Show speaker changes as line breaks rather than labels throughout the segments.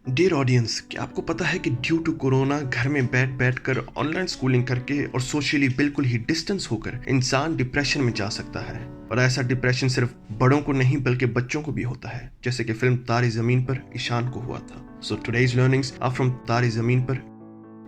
Dear audience, क्या आपको पता है कि ड्यू टू कोरोना घर में बैठ कर ऑनलाइन स्कूलिंग करके और सोशली बिल्कुल ही डिस्टेंस होकर इंसान डिप्रेशन में जा सकता है। और ऐसा डिप्रेशन सिर्फ बड़ों को नहीं बल्कि बच्चों को भी होता है, जैसे कि फिल्म तारे जमीन पर ईशान को हुआ था। So today's learnings are from Taare Zameen पर।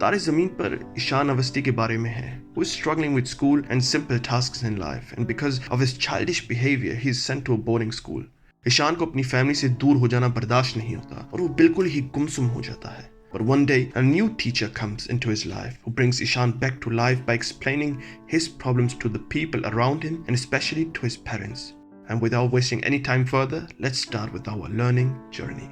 तारे जमीन पर ईशान अवस्थी के बारे में है, who is struggling with school and simple tasks in life, and because of his childish behavior he is sent to a boarding school. Ishan को अपनी फैमिली से दूर हो जाना बर्दाश्त नहीं होता और वो बिल्कुल ही गुमसुम हो जाता है। But one day a new teacher comes into his life who brings Ishan back to life by explaining his problems to the people around him and especially to his parents. And without wasting any time further, let's start with our learning journey.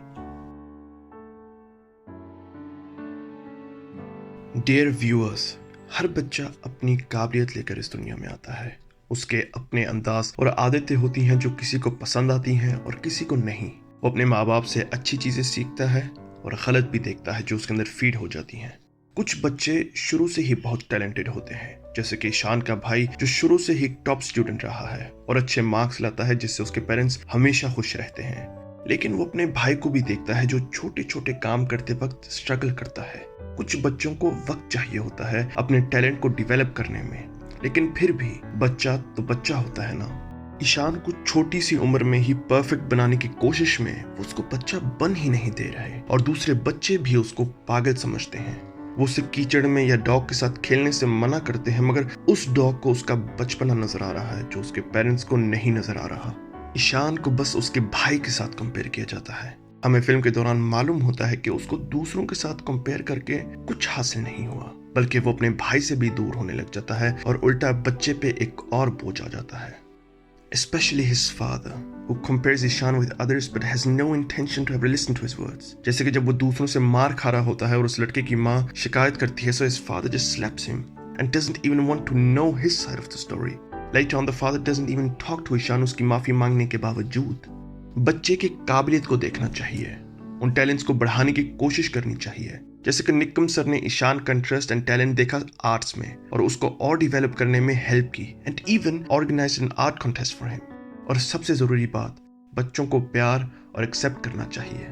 Dear viewers, हर बच्चा अपनी काबिलियत लेकर इस दुनिया में आता है। उसके अपने अंदाज और आदतें होती हैं जो किसी को पसंद आती हैं और किसी को नहीं। वो अपने माँ बाप से अच्छी चीज़ें सीखता है और गलत भी देखता है जो उसके अंदर फीड हो जाती हैं। कुछ बच्चे शुरू से ही बहुत टैलेंटेड होते हैं, जैसे कि ईशान का भाई जो शुरू से ही टॉप स्टूडेंट रहा है और अच्छे मार्क्स लाता है, जिससे उसके पेरेंट्स हमेशा खुश रहते हैं। लेकिन वो अपने भाई को भी देखता है जो छोटे छोटे काम करते वक्त स्ट्रगल करता है। कुछ बच्चों को वक्त चाहिए होता है अपने टैलेंट को डेवलप करने में, लेकिन फिर भी बच्चा तो बच्चा होता है ना। ईशान को छोटी सी उम्र में ही परफेक्ट बनाने की कोशिश में वो उसको बच्चा बन ही नहीं दे रहे और दूसरे बच्चे भी उसको पागल समझते हैं। वो उसे कीचड़ में या डॉग के साथ खेलने से मना करते हैं, मगर उस डॉग को उसका बचपना नजर आ रहा है जो उसके पेरेंट्स को नहीं नजर आ रहा। ईशान को बस उसके भाई के साथ कंपेयर किया जाता है। हमें फिल्म के दौरान मालूम होता है कि उसको दूसरों के साथ कंपेयर करके कुछ हासिल नहीं हुआ, बल्कि वो अपने भाई से भी दूर होने लग जाता है और उल्टा बच्चे पे एक और बोझ आ जाता है। Especially his father, who compares Ishan with others but has no intention to ever listen to his words. जैसे कि जब वो दूसरों से मार खा रहा होता है और उस लड़के की माँ शिकायत करती है, so his father just slaps him and doesn't even want to know his side of the story. Later on, the father doesn't even talk to Ishan उसकी माफी मांगने के बावजूद। बच्चे की काबिलियत को देखना चाहिए, उन टैलेंट्स को बढ़ाने की कोशिश करनी चाहिए। जैसे कि निक्कम सर ने ईशान का इंटरेस्ट एंड टैलेंट देखा आर्ट्स में और उसको और डेवलप करने में हेल्प की and even organized an art contest for him. और सबसे जरूरी बात, बच्चों को प्यार और एक्सेप्ट करना चाहिए,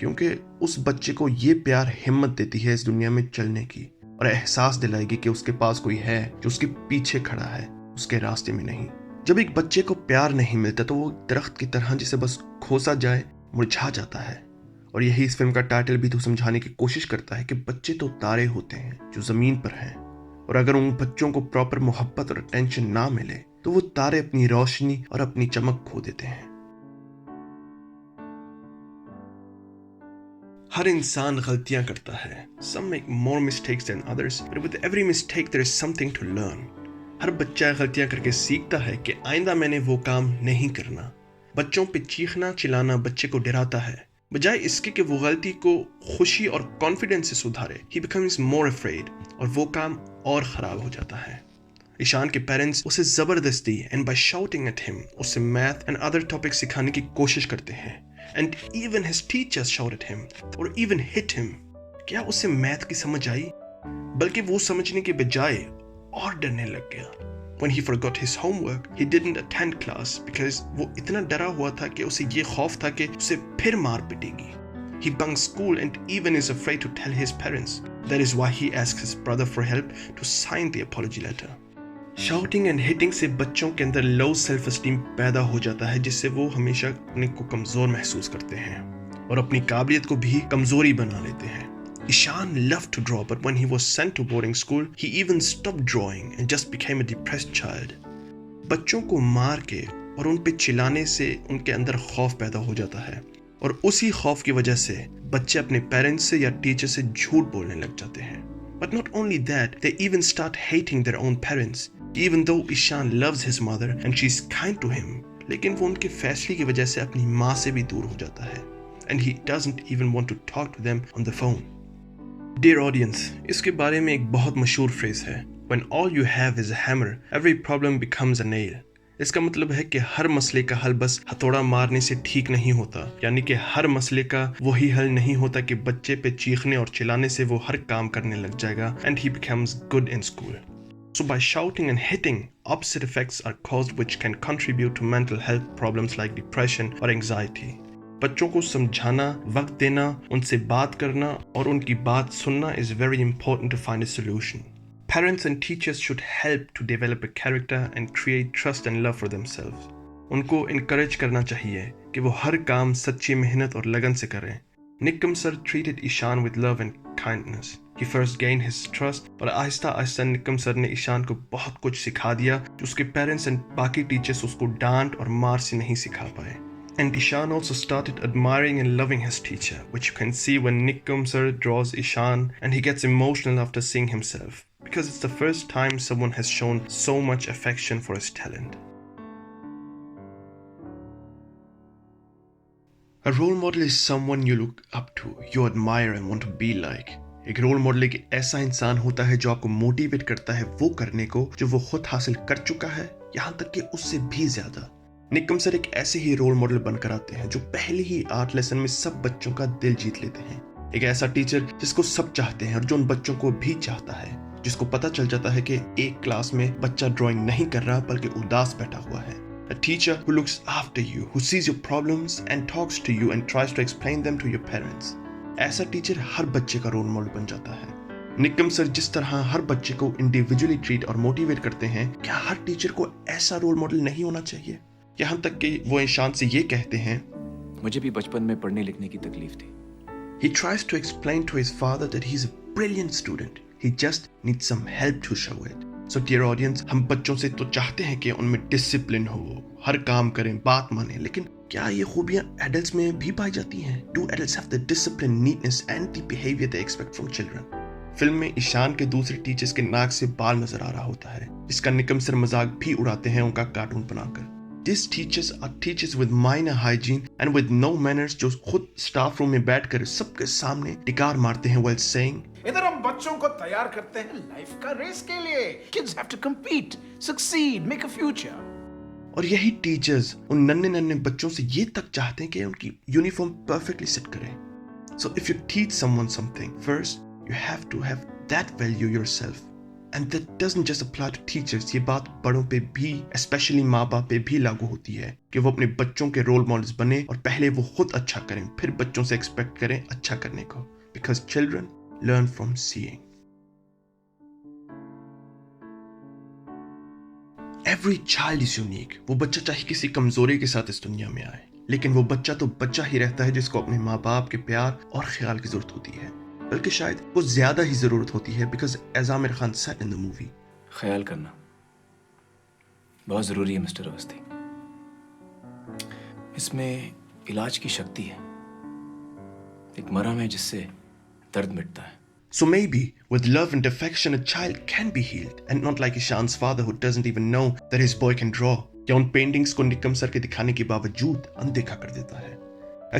क्योंकि उस बच्चे को ये प्यार हिम्मत देती है इस दुनिया में चलने की और एहसास दिलाएगी कि उसके पास कोई है जो उसके पीछे खड़ा है, उसके रास्ते में नहीं। जब एक बच्चे को प्यार नहीं मिलता तो वो दरख्त की तरह जिसे बस खोसा जाए मुरझा जाता है। और यही इस फिल्म का टाइटल भी तो समझाने की कोशिश करता है कि बच्चे तो तारे होते हैं जो जमीन पर हैं, और अगर उन बच्चों को प्रॉपर मोहब्बत और अटेंशन ना मिले तो वो तारे अपनी रोशनी और अपनी चमक खो देते हैं। हर इंसान गलतियां करता है। Some make more mistakes than others, but with every mistake there is something to learn. हर बच्चा गलतियां करके सीखता है कि आइंदा मैंने वो काम नहीं करना। बच्चों पे चीखना चिल्लाना बच्चे को डराता है, बजाय इसके कि वो गलती को खुशी और कॉन्फिडेंस से सुधारे। He becomes more afraid और वो काम और खराब हो जाता है। ईशान के पेरेंट्स उसे जबरदस्ती and by shouting at him उसे मैथ एंड अदर टॉपिक सिखाने की कोशिश करते हैं and even his teachers shout at him और इवन हिट हिम। क्या उसे मैथ की समझ आई? बल्कि वो समझने के बजाय और डरने लग गया। When he forgot his homework, he didn't attend class because वो इतना डरा हुआ था कि उसे ये खौफ था कि उसे फिर मार पिटेगी। He bunked school and even is afraid to tell his parents. That is why he asks his brother for help to sign the apology letter. Shouting and hitting से बच्चों के अंदर low self-esteem पैदा हो जाता है, जिससे वो हमेशा अपने को कमजोर महसूस करते हैं और अपनी काबिलियत को भी कमजोरी बना लेते हैं। Ishan loved to draw, but when he was sent to boarding school, he even stopped drawing and just became a depressed child. बच्चों को मार के और उन पे चिल्लाने से उनके अंदर खौफ पैदा हो जाता है और उसी खौफ की वजह से बच्चे अपने पेरेंट्स से या टीचर से झूठ बोलने लग जाते हैं। But not only that, they even start hating their own parents. Even though Ishan loves his mother and she's kind to him, लेकिन वो उनके फैसले की वजह से अपनी माँ से भी दूर हो जाता है and he doesn't even want to talk to them on the phone. Dear audience, इसके बारे में एक बहुत मशहूर फ्रेज है, When all you have is a hammer, every problem becomes a nail. इसका मतलब है कि हर मसले का हल बस हथौड़ा मारने से ठीक नहीं होता, यानी कि हर मसले का वही हल नहीं होता कि बच्चे पे चीखने और चिल्लाने से वो हर काम करने लग जाएगा and he becomes good in school. So by shouting and hitting, opposite effects are caused which can contribute to mental health problems like depression or anxiety. बच्चों को समझाना, वक्त देना, उनसे बात करना और उनकी बात सुनना is very important to find a solution. Parents and teachers should help to develop a character and create trust and love for themselves. उनको encourage करना चाहिए कि वो हर काम सच्ची मेहनत और लगन से करें. Nikam sir treated Ishan with love and kindness. He first gained his trust और आहिस्ता आहिस्ता निकम सर ने ईशान को बहुत कुछ सिखा दिया जो उसके पेरेंट्स एंड बाकी टीचर्स उसको डांट और मार से नहीं सिखा पाए. And Ishan also started admiring and loving his teacher, which you can see when Nikam sir draws Ishan and he gets emotional after seeing himself, because it's the first time someone has shown so much affection for his talent. A role model is someone you look up to, you admire and want to be like. एक role model एक ऐसा इंसान होता है जो आपको motivate करता है वो करने को जो वो खुद हासिल कर चुका है, यहाँ तक कि उससे भी ज्यादा. निकम सर एक ऐसे ही रोल मॉडल बनकर आते हैं जो पहले ही आर्ट लेसन में सब बच्चों का दिल जीत लेते हैं. एक ऐसा टीचर जिसको सब चाहते हैं और जो उन बच्चों को भी चाहता है, जिसको पता चल जाता है कि एक क्लास में बच्चा ड्राइंग नहीं कर रहा बल्कि उदास बैठा हुआ है. A teacher who looks after you, who sees your problems and talks to you and tries to explain them to your parents. ऐसा टीचर हर बच्चे का रोल मॉडल बन जाता है. निकम सर जिस तरह हर बच्चे को इंडिविजुअली ट्रीट और मोटिवेट करते हैं, क्या हर टीचर को ऐसा रोल मॉडल नहीं होना चाहिए? यहाँ तक कि वो ईशान से ये कहते हैं,
मुझे भी बचपन में पढ़ने लिखने की तकलीफ थी.
He tries to explain to his father that he's a brilliant student. He just needs some help to show it. So dear audience, हम बच्चों से तो चाहते हैं कि उनमें डिसिप्लिन हो, हर काम करें, बात मानें, लेकिन क्या ये खूबियां एडल्ट्स में भी पाई जाती हैं? Do adults have the discipline, neatness and the behavior they expect from children? Film में ईशान के दूसरे टीचर्स के नाक से बाल नजर आ रहा होता है, जिसका निकम सर मजाक भी उड़ाते हैं उनका कार्टून बनाकर. These teachers are teachers with minor hygiene and with no manners, जो खुद स्टाफ रूम में बैठकर सबके सामने टिकार मारते हैं while saying,
इधर हम बच्चों को तैयार करते हैं लाइफ का रेस के लिए. Kids have to compete, succeed, make a future.
और यही टीचर्स उन नन्हे नन्हे बच्चों से ये तक चाहते हैं कि उनकी यूनिफॉर्म परफेक्टली सेट करें. So if you teach someone something, first you have to have that value yourself. And that doesn't just apply to teachers. ये बात बड़ों पे भी, especially माँ बाप पे भी लागू होती है कि वो अपने बच्चों के रोल मॉडल्स बने और पहले वो खुद अच्छा करें, फिर बच्चों से एक्सपेक्ट करें अच्छा करने को. Because children learn from seeing. Every child is unique. वो बच्चा चाहे किसी कमजोरी के साथ इस दुनिया में आए, लेकिन वो बच्चा तो बच्चा ही रहता है जिसको अपने माँ बाप के प्यार और ख्याल की जरूरत होती है, बल्कि शायद वो ज्यादा ही जरूरत होती है. Because as Aamir Khan said in the movie,
ख्याल करना बहुत जरूरी है मिस्टर अवस्थी. इसमें इलाज की शक्ति है, एक मरहम है जिससे दर्द मिटता है.
So maybe with love and affection a child can be healed, and not like Ishan's father who doesn't even know that his boy can draw. या उन पेंटिंग्स को निकम सर के दिखाने के बावजूद अनदेखा कर देता है.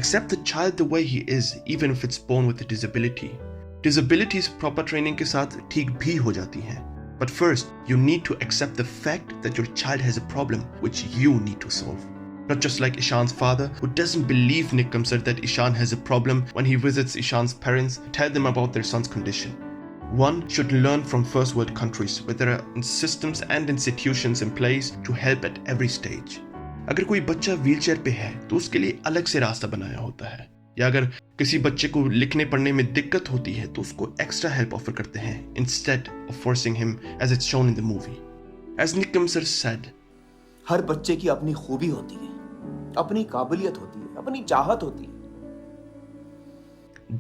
Accept the child the way he is, even if it's born with a disability. Disabilities proper training के साथ ठीक भी हो जाती हैं. But first, you need to accept the fact that your child has a problem which you need to solve. Not just like Ishan's father, who doesn't believe Nikam sir that Ishan has a problem when he visits Ishan's parents to tell them about their son's condition. One should learn from first world countries where there are systems and institutions in place to help at every stage. अगर कोई बच्चा wheelchair पे है तो उसके लिए अलग से रास्ता बनाया होता है, या अगर किसी बच्चे को लिखने पढ़ने में दिक्कत होती है तो उसको एक्स्ट्रा हेल्प ऑफर करते हैं instead of forcing him as it's shown in the movie. As Nikam sir said,
हर बच्चे की अपनी खूबी होती है, अपनी काबिलियत होती है, अपनी चाहत होती है.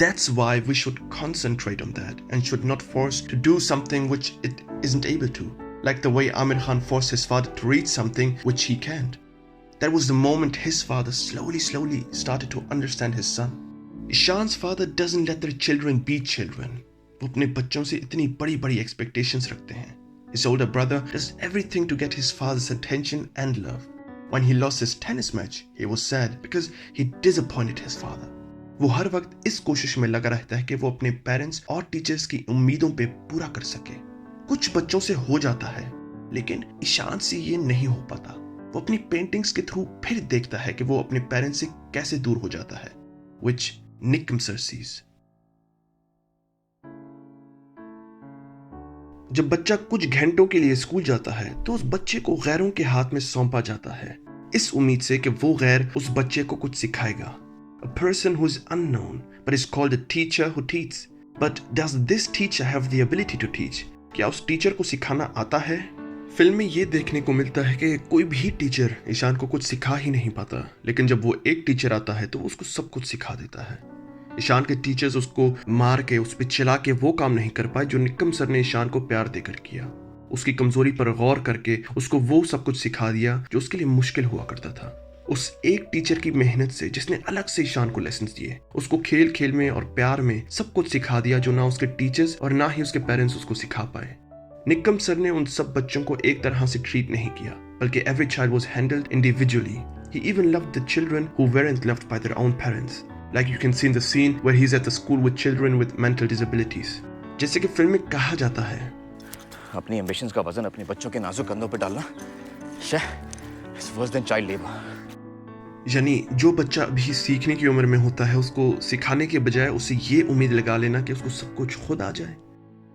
That's why we should concentrate on that and should not force to do something which it isn't able to, like the way Amir Khan forced his father to read something which he can't. That was the moment his father slowly started to understand his son. Ishan's father doesn't let their children be children. वो अपने बच्चों से इतनी बड़ी expectations रखते हैं. His older brother does everything to get his father's attention and love. When he lost his tennis match, he was sad because he disappointed his father. वो हर वक्त इस कोशिश में लगा रहता है कि वो अपने पेरेंट्स और टीचर्स की उम्मीदों पे पूरा कर सके. कुछ बच्चों से हो जाता है, लेकिन ईशान से ये नहीं हो पाता. वो अपनी पेंटिंग्स के थ्रू फिर देखता है कि वो अपने पेरेंट्स से कैसे दूर हो जाता है, which Nikam sir sees. जब बच्चा कुछ घंटों के लिए स्कूल जाता है तो उस बच्चे को गैरों के हाथ में सौंपा जाता है, इस उम्मीद से कि वो गैर उस बच्चे को कुछ सिखाएगा. a person who is unknown but is called a teacher who teaches. But does this teacher have the ability to teach? क्या उस टीचर को सिखाना आता है? फिल्म में ये देखने को मिलता है कि कोई भी टीचर ईशान को कुछ सिखा ही नहीं पाता, लेकिन जब वो एक टीचर आता है तो उसको सब कुछ सिखा देता है। ईशान के टीचर्स उसको मार के, उस पर चिल्ला के वो काम नहीं कर पाए जो निक्कम सर ने ईशान को प्यार देकर किया। उसकी कमजोरी पर गौर करके उसको वो सब कुछ सिखा दिया जो उसके लिए मुश्किल हुआ करता था। उस एक टीचर की मेहनत से, जिसने अलग से ईशान को लेसन दिए, उसको खेल खेल में और प्यार में सब कुछ सिखा दिया जो ना उसके टीचर्स और ना ही उसके पेरेंट्स उसको सिखा पाए। निक्कम सर ने उन सब बच्चों को एक तरह से ट्रीट नहीं किया, बल्कि every child was handled individually. He even loved the children who weren't loved by their own parents. Like you can see in the scene where he's at the school with children with mental disabilities. जैसे कि film में कहा जाता है,
अपनी ambitions का वजन अपने बच्चों के नाजुक कंधों पर डालना it's worse than child labour.
यानी जो बच्चा अभी सीखने की उम्र में होता है उसको सिखाने के बजाय उसे ये उम्मीद लगा लेना कि उसको सब कुछ खुद आ जाए।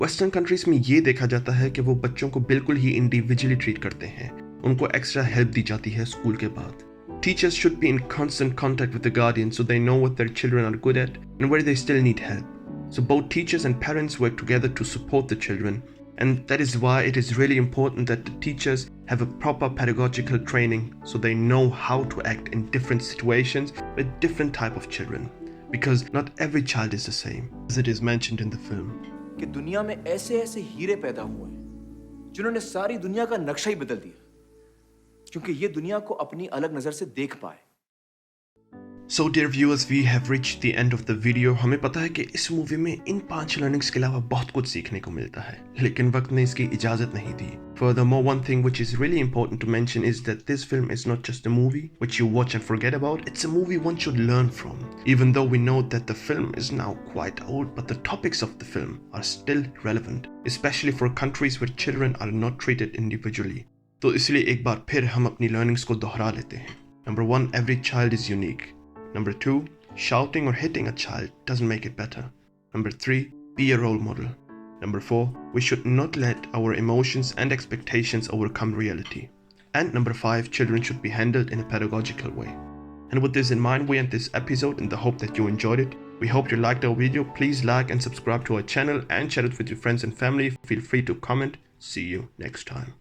वेस्टर्न कंट्रीज में ये देखा जाता है कि वो बच्चों को बिल्कुल ही इंडिविजुअली ट्रीट करते हैं, उनको एक्स्ट्रा हेल्प दी जाती है स्कूल के बाद। Teachers should be in constant contact with the guardians so they know what their children are good at and where they still need help. So both teachers and parents work together to support the children, and that is why it is really important that the teachers have a proper pedagogical training so they know how to act in different situations with different type of children, because not every child is the same, as it is mentioned in the film.
कि दुनिया में ऐसे ऐसे हीरे पैदा हुए जिन्होंने सारी दुनिया का नक्शा ही बदल दिया, क्योंकि ये दुनिया को अपनी अलग नजर से देख पाए।
So dear viewers, we have reached the end of the video. हमें पता है कि इस मूवी में इन 5 लर्निंग्स के अलावा बहुत कुछ सीखने को मिलता है, लेकिन वक्त ने इसकी इजाजत नहीं दी। Furthermore, one thing which is really important to mention is that this film is not just a movie which you watch and forget about. It's a movie one should learn from. Even though we know that the film is now quite old, but the topics of the film are still relevant, especially for countries where children are not treated individually. तो इसलिए एक बार फिर हम अपनी learnings को दोहरा लेते हैं। Number 1, every child is unique. Number 2, shouting or hitting a child doesn't make it better. Number 3, be a role model. Number 4, we should not let our emotions and expectations overcome reality. And number 5, children should be handled in a pedagogical way. And with this in mind, we end this episode in the hope that you enjoyed it. We hope you liked our video. Please like and subscribe to our channel and share it with your friends and family. Feel free to comment. See you next time.